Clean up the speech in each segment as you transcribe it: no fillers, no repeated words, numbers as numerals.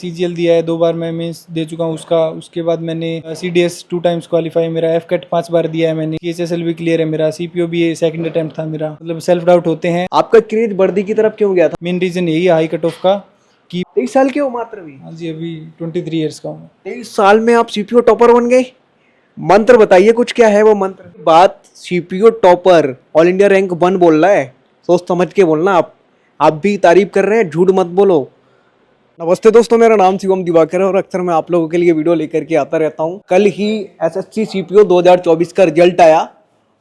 CGL दिया है, 2 बार मैं मेंस दे चुका हूँ उसका। उसके बाद मैंने सीडीएस 2 टाइम्स क्वालिफाई, मेरा एफकेट 5 बार दिया है मैंने, सीएचएसएल भी क्लियर है मेरा, सीपीओ भी सेकंड अटेम्प्ट था मेरा। मतलब सेल्फ डाउट होते हैं। आपका क्रेज वर्दी की तरफ क्यों गया था? मेन रीजन यही है हाई कट ऑफ का कि 23 साल के हो मात्र अभी? हाँ जी, अभी 23 ईयर्स का हूँ। 23 साल में आप सीपीओ टॉपर बन गए। मंत्र बताइए कुछ, क्या है वो मंत्र? बात CPO topper all India rank 1 बोल रहा है, सोच समझ के बोलना। आप भी तारीफ कर रहे हैं, झूठ मत बोलो। नमस्ते दोस्तों, मेरा नाम शिवम दिवाकर है और अक्सर मैं आप लोगों के लिए वीडियो लेकर के आता रहता हूं। कल ही एसएससी सीपीओ 2024 का रिजल्ट आया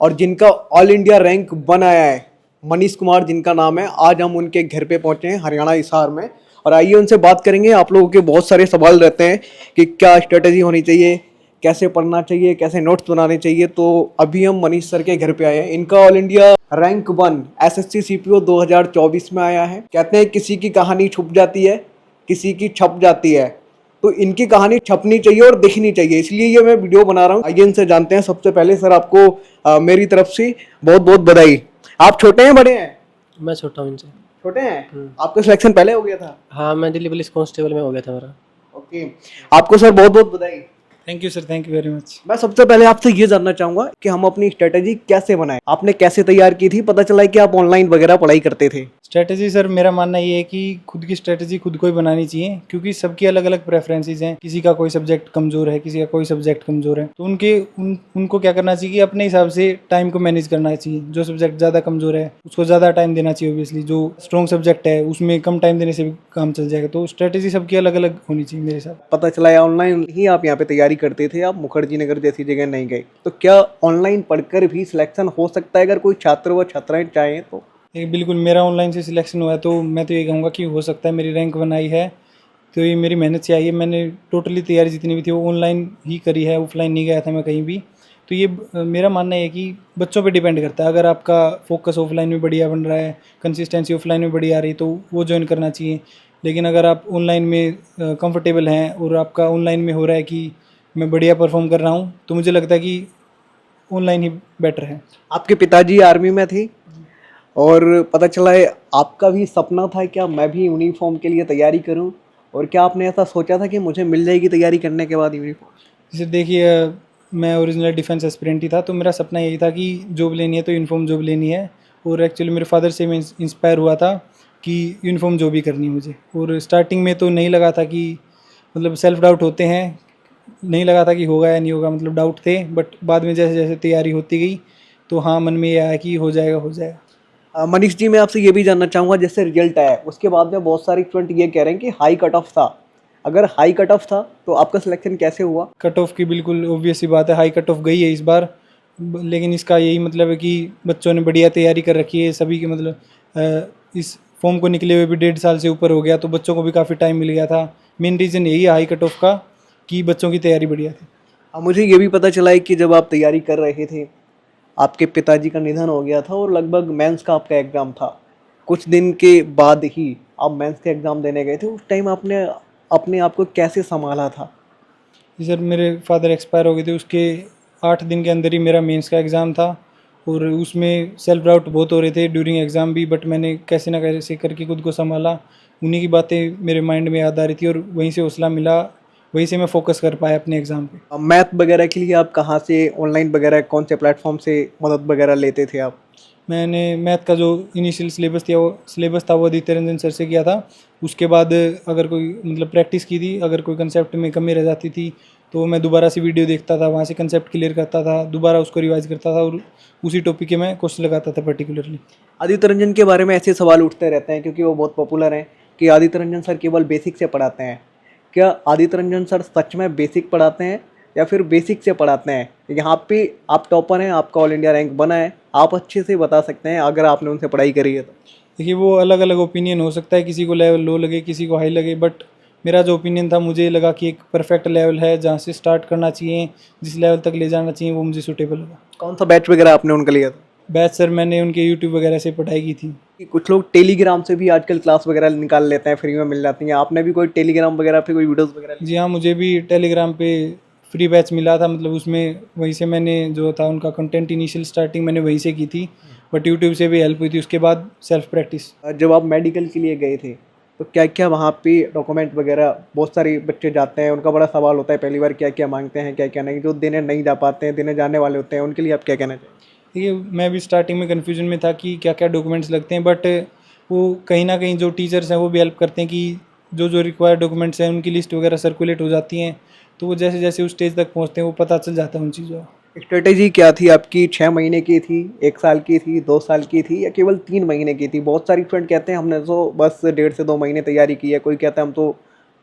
और जिनका ऑल इंडिया रैंक 1 आया है, मनीष कुमार जिनका नाम है, आज हम उनके घर पे पहुंचे हैं हरियाणा हिसार में। और आइए उनसे बात करेंगे। आप लोगों के बहुत सारे सवाल रहते हैं कि क्या स्ट्रेटेजी होनी चाहिए, कैसे पढ़ना चाहिए, कैसे नोट्स बनाने चाहिए। तो अभी हम मनीष सर के घर पे आए हैं। इनका all India rank 1 SSC CPO 2024 में आया है। कहते हैं किसी की कहानी छुप जाती है, किसी की छप जाती है, तो इनकी कहानी छपनी चाहिए और दिखनी चाहिए, इसलिए ये मैं वीडियो बना रहा हूँ। आइए इनसे जानते हैं। सबसे पहले सर आपको मेरी तरफ से बहुत बहुत बधाई। आप छोटे हैं बड़े हैं? मैं छोटा हूँ इनसे। छोटे हैं। आपका सिलेक्शन पहले हो गया था? हाँ, मैं दिल्ली पुलिस कांस्टेबल में हो गया था मेरा। ओके, आपको सर बहुत बहुत बधाई। Thank you sir, thank you very much. मैं सबसे पहले आपसे ये जानना चाहूंगा कि हम अपनी स्ट्रेटेजी कैसे बनाए, आपने कैसे तैयार की थी? पता चला है कि आप ऑनलाइन वगैरह पढ़ाई करते थे। स्ट्रेटजी सर, मेरा मानना ये है कि खुद की स्ट्रेटजी खुद को ही बनानी चाहिए, क्योंकि सबकी अलग अलग प्रेफरेंसेस हैं। किसी का कोई सब्जेक्ट कमजोर है, किसी का कोई सब्जेक्ट कमजोर है, तो उनको क्या करना चाहिए कि अपने हिसाब से टाइम को मैनेज करना चाहिए। जो सब्जेक्ट ज़्यादा कमजोर है उसको ज़्यादा टाइम देना चाहिए ऑब्वियसली, जो स्ट्रॉन्ग सब्जेक्ट है उसमें कम टाइम देने से भी काम चल जाएगा। तो स्ट्रेटजी सबकी अलग अलग होनी चाहिए मेरे हिसाब। पता चला है ऑनलाइन ही आप यहाँ पे तैयारी करते थे, आप मुखर्जी नगर जैसी जगह नहीं गए। तो क्या ऑनलाइन पढ़कर भी सिलेक्शन हो सकता है अगर कोई छात्र व छात्राएं चाहें तो? बिल्कुल, मेरा ऑनलाइन से सिलेक्शन हुआ है, तो मैं तो ये कहूँगा कि हो सकता है। मेरी रैंक 1 आई है तो ये मेरी मेहनत से आई है। मैंने टोटली तैयारी जितनी भी थी वो ऑनलाइन ही करी है, ऑफलाइन नहीं गया था मैं कहीं भी। तो ये मेरा मानना है कि बच्चों पे डिपेंड करता है। अगर आपका फोकस ऑफलाइन में बढ़िया बन रहा है, कंसिस्टेंसी ऑफलाइन में बढ़िया आ रही, तो वो ज्वाइन करना चाहिए। लेकिन अगर आप ऑनलाइन में कंफर्टेबल हैं और आपका ऑनलाइन में हो रहा है कि मैं बढ़िया परफॉर्म कर रहा हूँ, तो मुझे लगता है कि ऑनलाइन ही बेटर है। आपके पिताजी आर्मी में थे और पता चला है आपका भी सपना था क्या मैं भी यूनिफॉर्म के लिए तैयारी करूं, और क्या आपने ऐसा सोचा था कि मुझे मिल जाएगी तैयारी करने के बाद यूनिफॉर्म? जैसे देखिए, मैं ओरिजिनल डिफेंस एस्पिरेंट ही था, तो मेरा सपना यही था कि जॉब लेनी है तो यूनिफॉर्म जॉब लेनी है। और एक्चुअली मेरे फादर से मैं इंस्पायर हुआ था कि यूनिफॉर्म जॉब ही करनी है मुझे। और स्टार्टिंग में तो नहीं लगा था कि, मतलब सेल्फ डाउट होते हैं, नहीं लगा था कि होगा या नहीं होगा, मतलब डाउट थे। बट बाद में जैसे जैसे तैयारी होती गई तो हाँ, मन में ये आया कि हो जाएगा हो जाएगा। मनीष जी, मैं आपसे ये भी जानना चाहूँगा, जैसे रिजल्ट आया उसके बाद में बहुत सारे स्टूडेंट ये कह रहे हैं कि हाई कट ऑफ था। अगर हाई कट ऑफ था तो आपका सिलेक्शन कैसे हुआ? कट ऑफ की बिल्कुल ऑब्वियस सी बात है, हाई कट ऑफ गई है इस बार। लेकिन इसका यही मतलब है कि बच्चों ने बढ़िया तैयारी कर रखी है सभी की। मतलब इस फॉर्म को निकले हुए भी 1.5 साल से ऊपर हो गया, तो बच्चों को भी काफ़ी टाइम मिल गया था। मेन रीज़न यही है हाई कट ऑफ का कि बच्चों की तैयारी बढ़िया थी। मुझे ये भी पता चला है कि जब आप तैयारी कर रहे थे आपके पिताजी का निधन हो गया था और लगभग मेंस का आपका एग्ज़ाम था। कुछ दिन के बाद ही आप मेंस का एग्ज़ाम देने गए थे। उस टाइम आपने अपने आप को कैसे संभाला था? जी सर, मेरे फादर एक्सपायर हो गए थे, उसके 8 दिन के अंदर ही मेरा मेंस का एग्ज़ाम था। और उसमें सेल्फ डाउट बहुत हो रहे थे ड्यूरिंग एग्ज़ाम भी, बट मैंने कैसे ना कैसे करके खुद को संभाला। उन्हीं की बातें मेरे माइंड में याद आ रही थी और वहीं से हौसला मिला, वहीं से मैं फोकस कर पाया अपने एग्ज़ाम पे। मैथ वगैरह के लिए आप कहाँ से, ऑनलाइन वगैरह कौन से प्लेटफॉर्म से मदद वगैरह लेते थे आप? मैंने मैथ का जो इनिशियल सिलेबस था वो आदित्य रंजन सर से किया था। उसके बाद अगर कोई मतलब प्रैक्टिस की थी, अगर कोई कंसेप्ट में कमी रह जाती थी तो मैं दोबारा से वीडियो देखता था, वहाँ से कंसेप्ट क्लियर करता था, दोबारा उसको रिवाइज करता था और उसी टॉपिक के मैं क्वेश्चन लगाता था पर्टिकुलरली। आदित्य रंजन के बारे में ऐसे सवाल उठते रहते हैं क्योंकि वो बहुत पॉपुलर हैं कि आदित्य रंजन सर केवल बेसिक से पढ़ाते हैं। क्या आदित्य रंजन सर सच में बेसिक पढ़ाते हैं या फिर बेसिक से पढ़ाते हैं? यहाँ पे आप टॉपर हैं, आपका ऑल इंडिया रैंक बना है, आप अच्छे से बता सकते हैं अगर आपने उनसे पढ़ाई करी है तो। देखिए, वो अलग अलग ओपिनियन हो सकता है, किसी को लेवल लो लगे, किसी को हाई लगे, बट मेरा जो ओपिनियन था, मुझे लगा कि एक परफेक्ट लेवल है जहाँ से स्टार्ट करना चाहिए, जिस लेवल तक ले जाना चाहिए वो मुझे सूटेबल लगा। कौन सा बैच वगैरह आपने उनका लिया था? बैच सर मैंने उनके यूट्यूब वगैरह से पढ़ाई की थी। कि कुछ लोग टेलीग्राम से भी आजकल क्लास वगैरह निकाल लेते हैं, फ्री में मिल जाती हैं। आपने भी कोई टेलीग्राम वगैरह पे कोई वीडियोस वगैरह ली? जी हाँ, मुझे भी टेलीग्राम पे फ्री बैच मिला था। मतलब उसमें वहीं से मैंने जो था उनका कंटेंट इनिशियल स्टार्टिंग मैंने वहीं से की थी, बट यूट्यूब से भी हेल्प हुई थी उसके बाद सेल्फ प्रैक्टिस। जब आप मेडिकल के लिए गए थे तो क्या क्या वहाँ पे डॉक्यूमेंट वगैरह, बहुत सारे बच्चे जाते हैं, उनका बड़ा सवाल होता है पहली बार क्या क्या मांगते हैं क्या क्या नहीं, जो देने नहीं जा पाते हैं, देने जाने वाले होते हैं, उनके लिए आप क्या कहना चाहिए? देखिए मैं भी स्टार्टिंग में कन्फ्यूजन में था कि क्या क्या डॉक्यूमेंट्स लगते हैं, बट वो कहीं ना कहीं जो टीचर्स हैं वो भी हेल्प करते हैं कि जो जो रिक्वायर्ड डॉक्यूमेंट्स हैं उनकी लिस्ट वगैरह सर्कुलेट हो जाती हैं, तो वो जैसे जैसे उस स्टेज तक पहुँचते हैं वो पता चल जाता है उन चीज़ों का। स्ट्रेटेजी क्या थी आपकी? 6 महीने की थी, 1 साल की थी, 2 साल की थी, या केवल 3 महीने की थी? बहुत सारे स्टूडेंट कहते हैं हमने तो बस 1.5 से 2 महीने तैयारी की है, कोई कहता है हम तो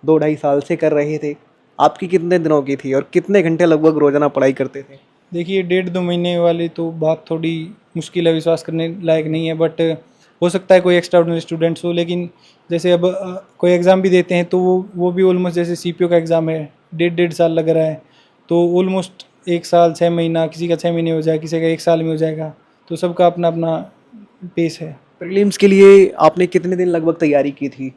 2 ढाई साल से कर रहे थे। आपकी कितने दिनों की थी और कितने घंटे लगभग रोजाना पढ़ाई करते थे? देखिए 1.5 2 महीने वाली तो बात थोड़ी मुश्किल है, विश्वास करने लायक नहीं है, बट हो सकता है कोई एक्स्ट्रा ऑर्डिनरी स्टूडेंट्स हो, लेकिन जैसे अब कोई एग्ज़ाम भी देते हैं तो वो भी ऑलमोस्ट जैसे सीपीओ का एग्ज़ाम है 1.5 साल लग रहा है, तो ऑलमोस्ट 1 साल 6 महीना, किसी का 6 महीने हो जाए, किसी का 1 साल में हो जाएगा, तो सबका अपना अपना पेस है। प्रीलिम्स के लिए आपने कितने दिन लगभग तैयारी की थी?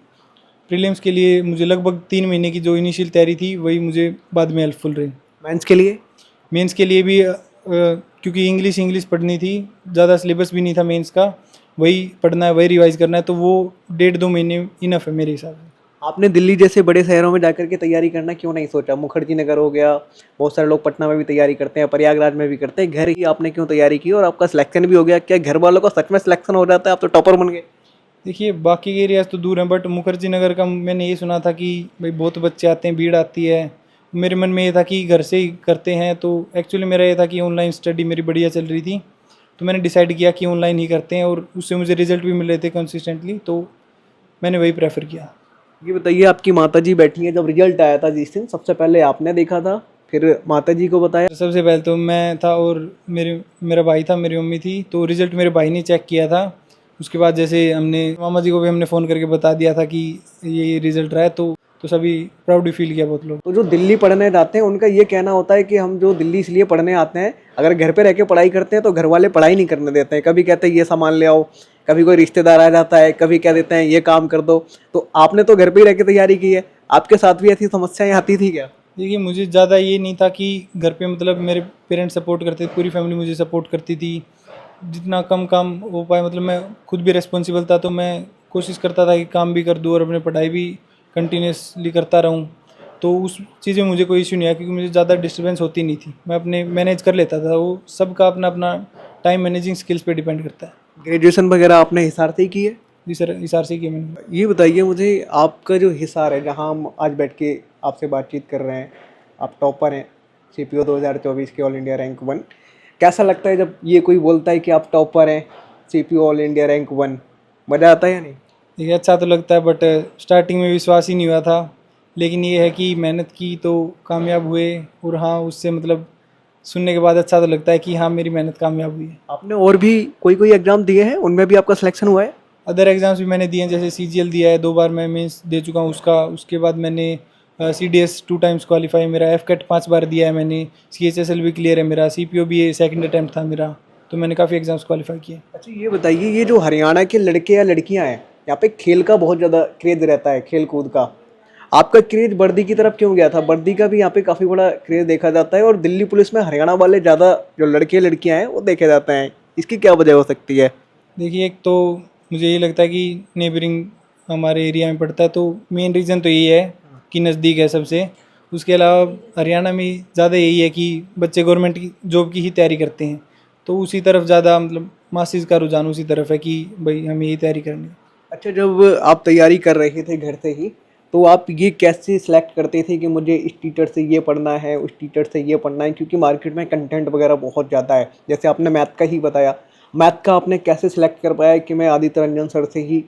प्रीलिम्स के लिए मुझे लगभग 3 महीने की जो इनिशियल तैयारी थी वही मुझे बाद में हेल्पफुल रही। मेंस के लिए? मेंस के लिए भी क्योंकि इंग्लिश पढ़नी थी, ज़्यादा सिलेबस भी नहीं था मेंस का, वही पढ़ना है, वही रिवाइज करना है, तो वो 1.5 2 महीने इनफ है मेरे हिसाब से। आपने दिल्ली जैसे बड़े शहरों में जाकर के तैयारी करना क्यों नहीं सोचा? मुखर्जी नगर हो गया, बहुत सारे लोग पटना में भी तैयारी करते हैं, प्रयागराज में भी करते हैं, घर ही आपने क्यों तैयारी की और आपका सिलेक्शन भी हो गया? क्या घर वालों का सच में सिलेक्शन हो जाता है, आप तो टॉपर बन गए? देखिए बाकी के एरियाज तो दूर हैं, बट मुखर्जी नगर का मैंने ये सुना था कि भाई बहुत बच्चे आते हैं, भीड़ आती है। मेरे मन में ये था कि घर से ही करते हैं, तो एक्चुअली मेरा ये था कि ऑनलाइन स्टडी मेरी बढ़िया चल रही थी, तो मैंने डिसाइड किया कि ऑनलाइन ही करते हैं, और उससे मुझे रिजल्ट भी मिल रहे थे कंसिस्टेंटली, तो मैंने वही प्रेफर किया। ये बताइए, आपकी माताजी बैठी हैं, जब रिजल्ट आया था जिस दिन, सबसे पहले आपने देखा था, फिर माताजी को बताया? सबसे पहले तो मैं था और मेरा भाई था, मेरी मम्मी थी, तो रिज़ल्ट मेरे भाई ने चेक किया था। उसके बाद जैसे हमने मामा जी को भी हमने फ़ोन करके बता दिया था कि ये रिज़ल्ट रहा है, तो सभी प्राउड भी फील किया बहुत लोग। तो जो दिल्ली पढ़ने जाते हैं उनका ये कहना होता है कि हम जो दिल्ली इसलिए पढ़ने आते हैं, अगर घर पे रह के पढ़ाई करते हैं तो घर वाले पढ़ाई नहीं करने देते हैं। कभी कहते हैं ये सामान ले आओ, कभी कोई रिश्तेदार आ जाता है, कभी कह देते हैं ये काम कर दो। तो आपने तो घर पे ही रह के तैयारी की है, आपके साथ भी ऐसी समस्याएं आती थी क्या? देखिए मुझे ज़्यादा ये नहीं था कि घर पे मतलब मेरे पेरेंट्स सपोर्ट करते थे, पूरी फैमिली मुझे सपोर्ट करती थी। जितना कम काम हो पाए, मतलब मैं खुद भी रिस्पॉन्सिबल था, तो मैं कोशिश करता था कि काम भी कर दूँ और अपनी पढ़ाई भी कंटिन्यूसली करता रहूँ। तो उस चीज़ में मुझे कोई इशू नहीं आया, क्योंकि मुझे ज़्यादा डिस्टर्बेंस होती नहीं थी, मैं अपने मैनेज कर लेता था। वो सबका अपना अपना टाइम मैनेजिंग स्किल्स पे डिपेंड करता है। ग्रेजुएशन वगैरह आपने हिसार से ही की है? जी सर, हिसार से किया मैंने। ये बताइए मुझे, आपका जो हिसार है, जहाँ हम आज बैठ के आपसे बातचीत कर रहे हैं, आप टॉपर हैं सीपीओ 2024 के ऑल इंडिया रैंक 1, कैसा लगता है जब ये कोई बोलता है कि आप टॉपर हैं सीपीओ ऑल इंडिया रैंक 1? मज़ा आता है या नहीं? देखिए अच्छा तो लगता है, बट स्टार्टिंग में विश्वास ही नहीं हुआ था, लेकिन ये है कि मेहनत की तो कामयाब हुए, और हाँ उससे मतलब सुनने के बाद अच्छा तो लगता है कि हाँ मेरी मेहनत कामयाब हुई है। आपने और भी कोई एग्ज़ाम दिए हैं, उनमें भी आपका सिलेक्शन हुआ है? अदर एग्ज़ाम्स भी मैंने दिए हैं, जैसे CGL दिया है, 2 बार मैं मेंस दे चुका हूँ उसका। उसके बाद मैंने CDS 2 टाइम्स क्वालिफाई, मेरा FCAT 5 बार दिया है मैंने, CHSL भी क्लियर है मेरा, CPO भी ये सेकंड अटैम्प्ट था मेरा, तो मैंने काफ़ी एग्ज़ाम्स क्वालिफाई किए। अच्छा ये बताइए, ये जो हरियाणा के लड़के या लड़कियां हैं, यहाँ पे खेल का बहुत ज़्यादा क्रेज रहता है, खेल कूद का। आपका क्रेज वर्दी की तरफ क्यों गया था? वर्दी का भी यहाँ पे काफ़ी बड़ा क्रेज देखा जाता है, और दिल्ली पुलिस में हरियाणा वाले ज़्यादा जो लड़के लड़कियां हैं वो देखे जाते हैं, इसकी क्या वजह हो सकती है? देखिए एक तो मुझे ये लगता है कि नेबरिंग हमारे एरिया में पड़ता है, तो मेन रीज़न तो यही है कि नज़दीक है सबसे। उसके अलावा हरियाणा में ज़्यादा यही है कि बच्चे गवर्नमेंट की जॉब की ही तैयारी करते हैं, तो उसी तरफ ज़्यादा मतलब मासिस का रुझान उसी तरफ है कि भाई हमें यही तैयारी करनी है। अच्छा, जब आप तैयारी कर रहे थे घर से ही, तो आप ये कैसे सिलेक्ट करते थे कि मुझे इस टीचर से ये पढ़ना है, उस टीचर से ये पढ़ना है? क्योंकि मार्केट में कंटेंट वगैरह बहुत ज़्यादा है, जैसे आपने मैथ का ही बताया, मैथ का आपने कैसे सिलेक्ट कर पाया कि मैं आदित्य रंजन सर से ही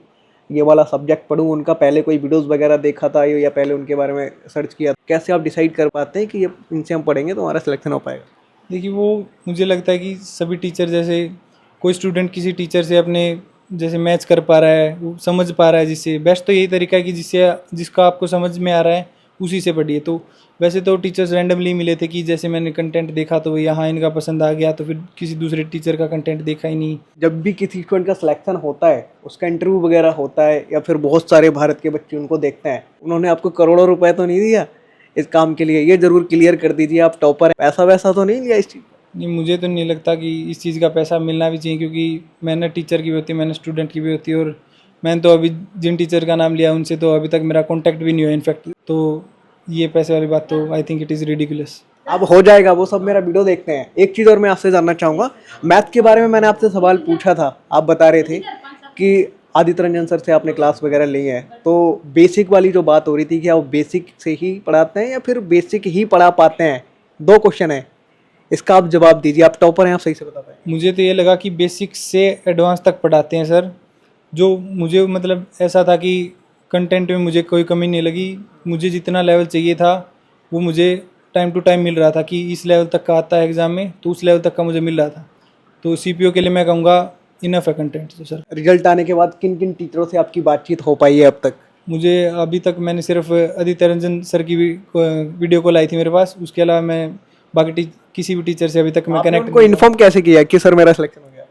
ये वाला सब्जेक्ट पढूं? उनका पहले कोई वीडियोस वगैरह देखा था या पहले उनके बारे में सर्च किया? कैसे आप डिसाइड कर पाते हैं कि ये इनसे हम पढ़ेंगे तो हमारा सिलेक्शन हो पाएगा? देखिए वो मुझे लगता है कि सभी टीचर, जैसे कोई स्टूडेंट किसी टीचर से अपने जैसे मैच कर पा रहा है, वो समझ पा रहा है, जिससे बेस्ट तो यही तरीका है कि जिसका आपको समझ में आ रहा है उसी से पढ़िए। तो वैसे तो टीचर्स रैंडमली मिले थे कि जैसे मैंने कंटेंट देखा तो यहाँ इनका पसंद आ गया, तो फिर किसी दूसरे टीचर का कंटेंट देखा ही नहीं। जब भी किसी स्टूडेंट का सिलेक्शन होता है, उसका इंटरव्यू वगैरह होता है, या फिर बहुत सारे भारत के बच्चे उनको देखते हैं, उन्होंने आपको करोड़ों रुपए तो नहीं दिया इस काम के लिए? ये जरूर क्लियर कर दीजिए, आप टॉपर हैं, पैसा वैसा तो नहीं लिया इस चीज़? नहीं, मुझे तो नहीं लगता कि इस चीज़ का पैसा मिलना भी चाहिए, क्योंकि मेहनत टीचर की भी होती है, मेहनत स्टूडेंट की भी होती है, और मैंने तो अभी जिन टीचर का नाम लिया उनसे तो अभी तक मेरा कांटेक्ट भी नहीं हुआ इनफैक्ट, तो ये पैसे वाली बात तो I think it is ridiculous. अब हो जाएगा, वो सब मेरा वीडियो देखते हैं। एक चीज़ और मैं आपसे जानना चाहूँगा, मैथ के बारे में मैंने आपसे सवाल पूछा था, आप बता रहे थे कि आदित्य रंजन सर से आपने क्लास वगैरह ली है, तो बेसिक वाली जो बात हो रही थी, क्या वो बेसिक से ही पढ़ाते हैं या फिर बेसिक ही पढ़ा पाते हैं? 2 क्वेश्चन है, इसका आप जवाब दीजिए। आप टॉपर हैं, आप सही से बता पाए। मुझे तो ये लगा कि बेसिक से एडवांस तक पढ़ाते हैं सर, जो मुझे मतलब ऐसा था कि कंटेंट में मुझे कोई कमी नहीं लगी, मुझे जितना लेवल चाहिए था वो मुझे टाइम टू टाइम मिल रहा था कि इस लेवल तक का आता है एग्ज़ाम में तो उस लेवल तक का मुझे मिल रहा था, तो सीपीओ के लिए मैं कहूँगा इनफ है कंटेंट। तो सर रिजल्ट आने के बाद किन किन टीचरों से आपकी बातचीत हो पाई है अब तक? मुझे अभी तक मैंने सिर्फ आदित्य रंजन सर की वीडियो कॉल आई थी मेरे पास, उसके अलावा मैं बाकी किसी भी टीचर से अभी तक मैं आपने कनेक्ट उनको इन्फॉर्म कैसे किया कि सर मेरा सिलेक्शन हो गया?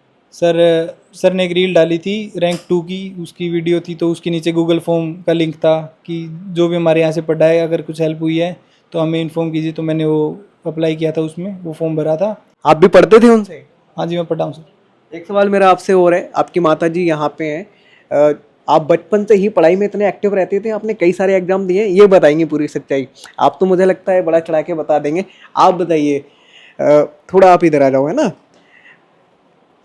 सर ने एक रील डाली थी रैंक 2 की, उसकी वीडियो थी, तो उसके नीचे गूगल फॉर्म का लिंक था कि जो भी हमारे यहाँ से पढ़ा है अगर कुछ हेल्प हुई है तो हमें इन्फॉर्म कीजिए, तो मैंने वो अप्लाई किया था, उसमें वो फॉर्म भरा था। आप भी पढ़ते थे उनसे? हाँ जी मैं पढ़ा हूँ सर। एक सवाल मेरा आपसे और है, आपकी माता जी यहाँ पे हैं, आप बचपन से ही पढ़ाई में इतने एक्टिव रहते थे, आपने कई सारे एग्जाम दिए, ये बताएंगे पूरी सच्चाई? आप तो मुझे लगता है बड़ा चढ़ा के बता देंगे, आप बताइए। थोड़ा आप इधर आ जाओ, है ना।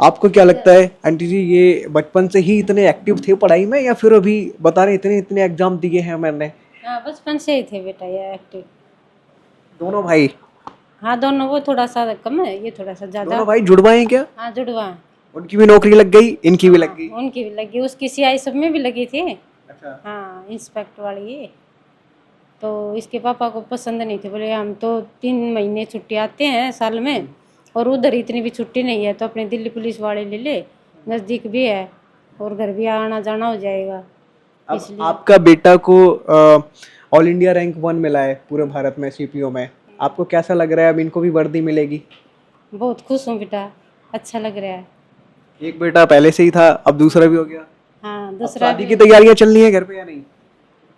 आपको क्या लगता है आंटी जी, ये बचपन से ही इतने एक्टिव थे पढ़ाई में या फिर अभी बता रहे इतने इतने एग्जाम दिए हैं मैंने? हाँ बचपन से ही थे बेटा ये एक्टिव। दोनों भाई? हाँ दोनों, वो थोड़ा सा कम है, ये थोड़ा सा ज्यादा। दोनों भाई जुड़वाए हैं क्या? हाँ जुड़वा। उनकी भी नौकरी लग गई, इनकी भी लग गई? उनकी भी लगी, उसकी सीआई सब में भी लगी थी। अच्छा। हाँ इंस्पेक्टर वाली ये, तो इसके पापा को पसंद नहीं थे, बोले हम तो 3 महीने छुट्टी आते हैं साल में और उधर इतनी भी छुट्टी नहीं है, तो अपने दिल्ली पुलिस वाले ले ले, नज़दीक भी है और घर भी आना जाना हो जाएगा। अब आपका बेटा को ऑल इंडिया रैंक 1 मिला है पूरे भारत में सीपीओ में, आपको कैसा लग रहा है? अब इनको भी वर्दी मिलेगी? बहुत खुश हूँ बेटा, अच्छा लग रहा है। एक बेटा पहले से ही था, अब दूसरा भी हो गया। हाँ अब दूसरा शादी की तैयारियां चल रही है घर पे या नहीं?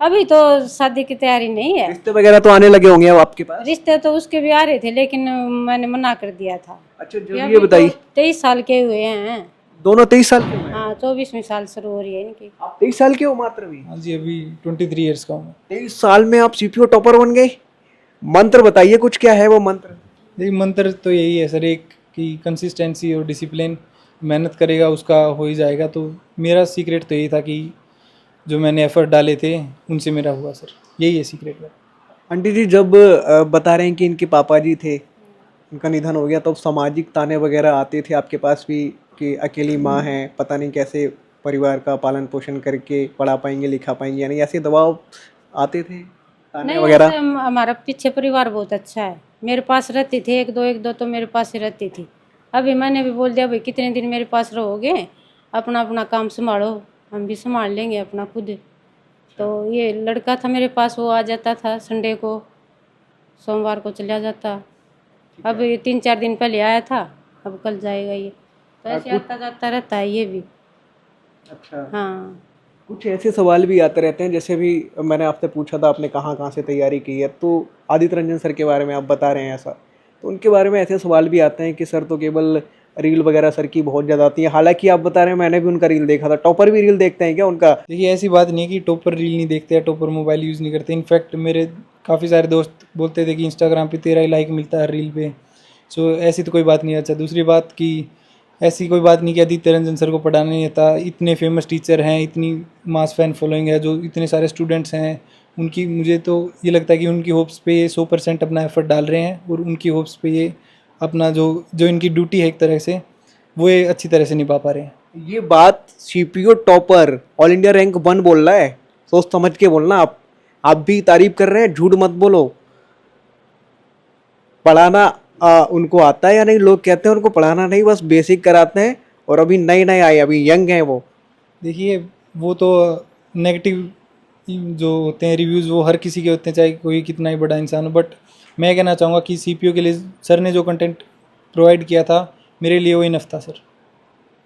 अभी तो शादी की तैयारी नहीं है। रिश्ते वगैरह तो आने लगे होंगे अब आपके पास? रिश्ते तो उसके भी आ रहे थे लेकिन मैंने मना कर दिया था। अच्छा जब ये बताइए, 23 साल के हुए हैं। दोनों 23 साल के हुए हैं? हाँ 24वीं साल शुरू हो रही है इनकी। आप 23 साल के हो मात्र भी? हाँ जी अभी 23 ईयर्स का हूँ। 23 साल में आप सीपीओ टॉपर बन गए। मंत्र बताइए कुछ, क्या है वो मंत्र? देखिए मंत्र तो यही है सर, एक कि कंसिस्टेंसी और डिसिप्लिन, मेहनत करेगा उसका हो ही जाएगा। तो मेरा सीक्रेट तो यही था कि जो मैंने एफर्ट डाले थे उनसे मेरा हुआ सर, यही है सीक्रेट मेरा। आंटी जी जब बता रहे हैं कि इनके पापा जी थे, उनका निधन हो गया, तो सामाजिक ताने वगैरह आते थे आपके पास भी कि अकेली माँ है, पता नहीं कैसे परिवार का पालन पोषण करके पढ़ा पाएंगे लिखा पाएंगे, यानी ऐसे दबाव आते थे ताने नहीं वगैरह? ऐसे हमारा पीछे परिवार बहुत अच्छा है, मेरे पास रहती थी, एक दो तो मेरे पास ही रहती थी। अभी मैंने भी बोल दिया भाई कितने दिन मेरे पास रहोगे, अपना अपना काम संभालो, हम भी संभाल लेंगे अपना खुद। तो ये लड़का था मेरे पास, वो आ जाता था संडे को, सोमवार को चला जाता। अब ये 3-4 दिन पहले आया था, अब कल जाएगा ये, तो ऐसे आता जाता रहता है ये भी। अच्छा। हाँ कुछ ऐसे सवाल भी आते रहते हैं, जैसे भी मैंने आपसे पूछा था आपने कहाँ कहाँ से तैयारी की है, तो आदित्य रंजन सर के बारे में आप बता रहे हैं ऐसा, तो उनके बारे में ऐसे सवाल भी आते हैं कि सर तो केवल रील वगैरह सर की बहुत ज़्यादा आती है, हालांकि आप बता रहे हैं मैंने भी उनका रील देखा था। टॉपर भी रील देखते हैं क्या उनका? देखिए ऐसी बात नहीं है कि टॉपर रील नहीं देखते या टॉपर मोबाइल यूज़ नहीं करते। इनफैक्ट मेरे काफ़ी सारे दोस्त बोलते थे कि इंस्टाग्राम पे तेरा ही लाइक मिलता है रील पे। सो ऐसी तो कोई बात नहीं। अच्छा दूसरी बात कि ऐसी कोई बात नहीं कि आदित्य रंजन सर को पढ़ाना नहीं आता, इतने फेमस टीचर हैं, इतनी मास फैन फॉलोइंग है, जो इतने सारे स्टूडेंट्स हैं उनकी, मुझे तो ये लगता है कि उनकी होप्स पे ये 100% अपना एफर्ट डाल रहे हैं और उनकी होप्स पे ये अपना जो इनकी ड्यूटी है एक तरह से वो ये अच्छी तरह से निभा पा रहे हैं। ये बात CPO topper all India rank 1 बोल रहा है, सोच समझ के बोलना। आप भी तारीफ कर रहे हैं, झूठ मत बोलो। पढ़ाना उनको आता है या नहीं? लोग कहते हैं उनको पढ़ाना नहीं, बस बेसिक कराते हैं, और अभी नए नए आए, अभी यंग हैं वो। देखिए वो तो नेगेटिव जो होते हैं रिव्यूज़ वो हर किसी के होते हैं, चाहे कोई कितना ही बड़ा इंसान हो। बट मैं कहना चाहूँगा कि सीपीओ के लिए सर ने जो कंटेंट प्रोवाइड किया था मेरे लिए वो इनफ था सर।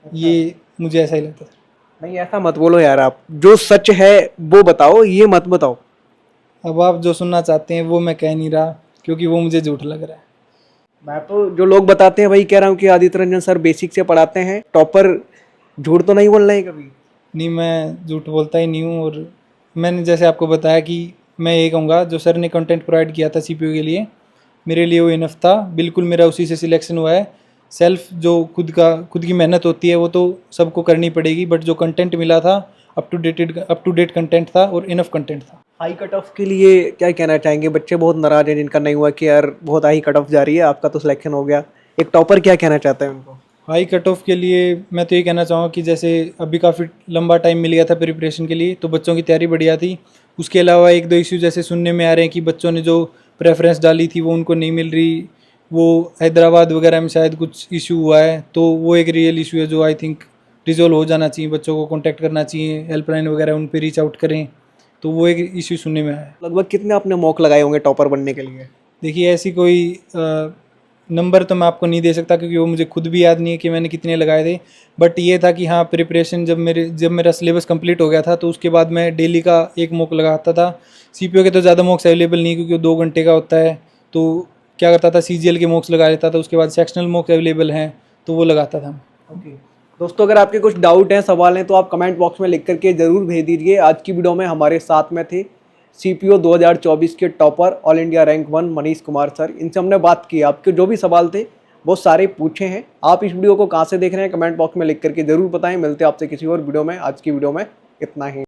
ये मुझे ऐसा ही लगता था। नहीं ऐसा मत बोलो यार, आप जो सच है वो बताओ, ये मत बताओ। अब आप जो सुनना चाहते हैं वो मैं कह नहीं रहा क्योंकि वो मुझे झूठ लग रहा है। मैं तो जो लोग बताते हैं वही कह रहा हूँ कि आदित्य रंजन सर बेसिक से पढ़ाते हैं, टॉपर झूठ तो नहीं बोल रहे हैं कभी। नहीं, मैं झूठ बोलता ही नहीं हूँ। और मैंने जैसे आपको बताया कि मैं ये कहूँगा, जो सर ने कंटेंट प्रोवाइड किया था सीपीयू के लिए, मेरे लिए वो इनफ था। बिल्कुल मेरा उसी से सिलेक्शन हुआ है। सेल्फ जो खुद की मेहनत होती है वो तो सबको करनी पड़ेगी, बट जो कंटेंट मिला था अप टू डेट कंटेंट था और इनफ कंटेंट था। हाई कट ऑफ के लिए क्या कहना चाहेंगे? बच्चे बहुत नाराज हैं जिनका नहीं हुआ कि यार बहुत हाई कट ऑफ जा रही है, आपका तो सिलेक्शन हो गया। एक टॉपर क्या कहना चाहते हैं उनको? हाई कट ऑफ के लिए मैं तो ये कहना चाहूँगा कि जैसे अभी काफ़ी लंबा टाइम मिल गया था प्रिपरेशन के लिए, तो बच्चों की तैयारी बढ़िया थी। उसके अलावा एक दो इश्यू जैसे सुनने में आ रहे हैं कि बच्चों ने जो प्रेफरेंस डाली थी वो उनको नहीं मिल रही, वो हैदराबाद वगैरह में शायद कुछ इशू हुआ है, तो वो एक रियल इशू है जो आई थिंक रिजोल्व हो जाना चाहिए। बच्चों को कॉन्टैक्ट करना चाहिए, हेल्पलाइन वगैरह उन पर रीच आउट करें, तो वो एक इशू सुनने में आया है। लगभग कितने आपने मॉक लगाए होंगे टॉपर बनने के लिए? देखिए, ऐसी कोई नंबर तो मैं आपको नहीं दे सकता क्योंकि वो मुझे खुद भी याद नहीं है कि मैंने कितने लगाए थे। बट ये था कि हाँ, प्रिपरेशन जब मेरा सिलेबस कंप्लीट हो गया था तो उसके बाद मैं डेली का एक मॉक लगाता था। सीपीओ के तो ज़्यादा मॉक्स अवेलेबल नहीं क्योंकि वो 2 घंटे का होता है, तो क्या करता था, सीजीएल के मॉक्स लगा लेता था। उसके बाद सेक्शनल मॉक अवेलेबल हैं तो वो लगाता था। ओके दोस्तों, अगर आपके कुछ डाउट हैं, सवाल हैं, तो आप कमेंट बॉक्स में लिख करके ज़रूर भेज दीजिए। आज की वीडियो में हमारे साथ में थे सीपीओ 2024 के topper all India rank 1 Manish Kumar sir. इनसे हमने बात की, आपके जो भी सवाल थे वो सारे पूछे हैं। आप इस वीडियो को कहाँ से देख रहे हैं कमेंट बॉक्स में लिख करके ज़रूर बताएं। मिलते हैं आपसे किसी और वीडियो में। आज की वीडियो में इतना ही।